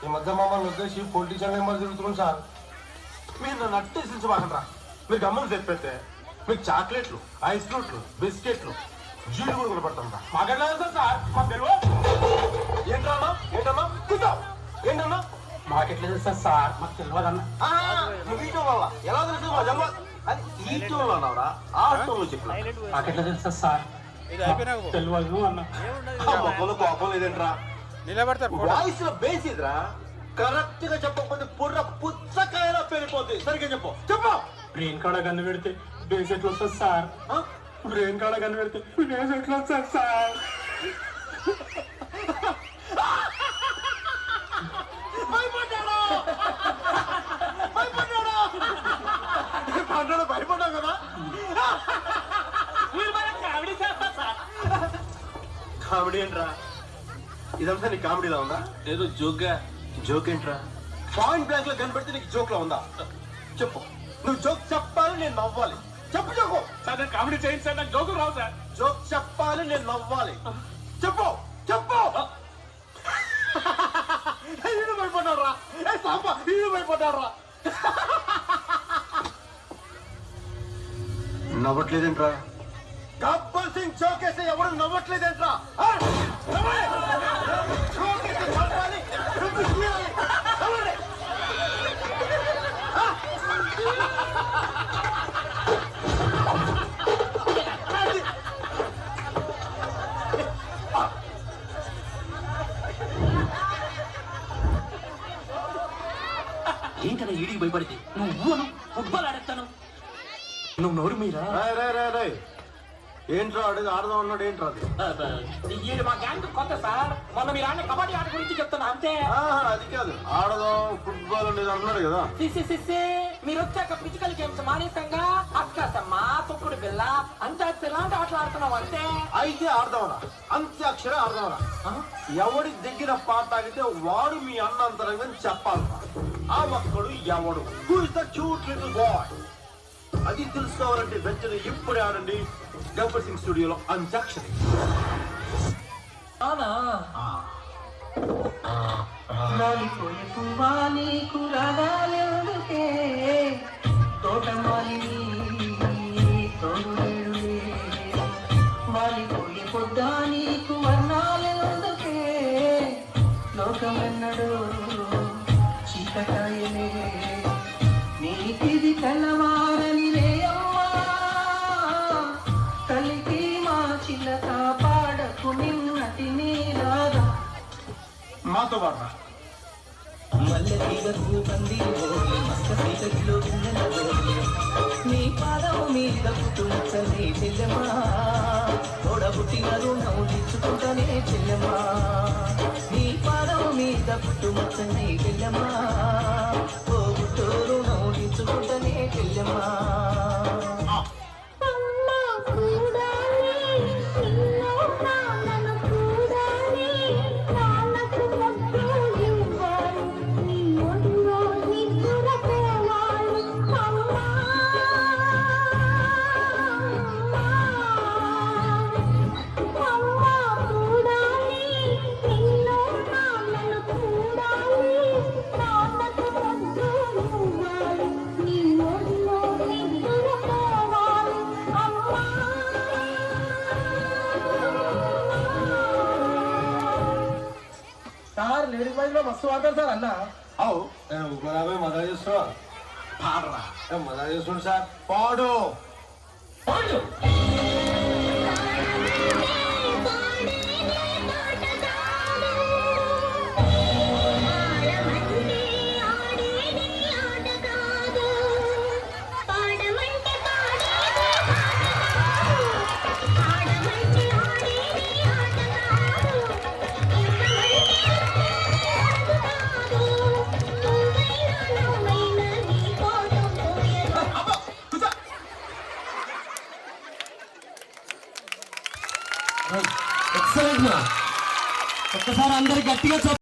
ఈ మధ్య మమ్మల్ని వచ్చేసి పొలిటీషియన్ నెంబర్ తిరుగుతున్నాం సార్. మీరు నన్ను అట్టేసించబాకండి రా. మీరు గమ్మని చెప్పేస్తే మీకు చాక్లెట్లు, ఐస్ ఫ్రూట్లు, బిస్కెట్లు, జీడి కూడా కొనపడతాం రా. మాకెట్లా తెలుసా సార్? మాకు తెలియదు. ఏంటన్నా ఏంటన్నా కూర్చో. ఏంటన్నా మాకెట్లా తెలుసా సార్? మాకు తెలియదన్నా. నువ్వు ఈ టోన్ వల్ల ఎలా తెలుసు మా జన్మ? అది ఈ టోన్లో అన్నావురా, ఆ టోన్లో చెప్పిన. మాకెట్లా తెలుసా సార్? తెలియదు అన్న. మొక్కలు కోపం లేదేంట్రా? నిలబడతారు వాయిస్ లో బేస్ ఇదిరా. కరెక్ట్ గా చెప్పకపోతే పుర్ర పుచ్చకాయలా పెరిగిపోతుంది. సరిగ్గా చెప్పు చెప్పు. బ్రెయిన్ కాడ కన్ను పెడితే బేస్ ఎట్లా వస్తుంది సార్? బ్రెయిన్ కాడ కన్ను పెడితే బేస్ ఎట్లా వస్తుంది సార్? భయపడ్డావు కదా. కామెడీ ఏంట్రా? ఇదంతా నీ కామెడీలో ఉందా? ఏదో జోక్గా. జోక్ ఏంట్రా? పాయింట్ బ్లాంక్ లో కనబడితే నీకు జోక్ లో ఉందా? చెప్పు. నువ్వు జోక్ చెప్పాలి, నేను నవ్వాలి. చెప్పు జోకు. సార్ నేను కామెడీ చేయండి సార్, నాకు జోకులు రావు సార్. జోక్ చెప్పాలి, నేను నవ్వాలి. చెప్పు చెప్పు. ఈడు భయపడ్డారా? ఈడు భయపడ్డారా? నవ్వట్లేదేంట్రా? గబ్బర్ సింగ్ చౌకేసి ఎవరు నవ్వట్లేదేంట్రా? ఏంటన్నా ఈడికి భయపడితే? నువ్వు ఫుట్బాల్ ఆడేస్తాను. నువ్వు నోరు మీరా? ఏంట్రా అడిగి ఆడదాం అన్నాడు. ఏంట్రా అది? మా గ్యాంగ్ కొత్త సార్. మొన్న మీరు ఆడిన కబడ్డీ ఆట గురించి చెప్తున్నా అంతే. అది కాదు, ఆడదాం ఫుట్బాల్ అనేది అన్నాడు కదా. మీరు వచ్చాక ఫిజికల్ గేమ్స్ మానేసంగా అక్కసమ్మ, తొక్కుడు బిల్ల, అంత్యాక్షరి లాంటి ఆటలు ఆడుతున్నాం అంతే. అయితే ఆడదామరా, అంత్యాక్షర ఆడదామరా. ఎవడి దగ్గర పాట ఆగితే వాడు మీ అన్నంతరంగా చెప్పాలరా. ఆ ఒక్కడు ఎవడు? Who is the cute little boy? అది తెలుసుకోవాలంటే వెంటనే ఇప్పుడే ఆడండి గబ్బర్ సింగ్ స్టూడియోలో అంత్యాక్షరి. మాలిపోయే పొద్దా నీకు వర్ణాలెందుకే, లోకమెన్నడు చీకటాయనే, నీకిది తెల్లవారని రేయమ్మా, కలికి మా చిలక పాడకు నిన్నటి నీలాగా. మాతో పాడరా. మల్లె తీగకు పందిరి మస్క సీతకిలో నీ పాదం మీద పుట్టుమచ్చని చెల్లెమ్మా, తోడబుట్టిన రుణం తీర్చుకుంటానే చెల్లెమ్మా, నీ పాదం మీద పుట్టుమచ్చని చెల్లెమ్మా, తోబుట్టు రుణం తీర్చుకుంటానే చెల్లెమ్మా. సార్ లేడీస్ బాయ్స్ లో మస్తు వాడతారు సార్ అన్న. అవు మజా చేస్తున్నా. పాడరా. మజా చేస్తుండు సార్. పాడు పాడు. ఒక్కసారి అందరు గట్టిగా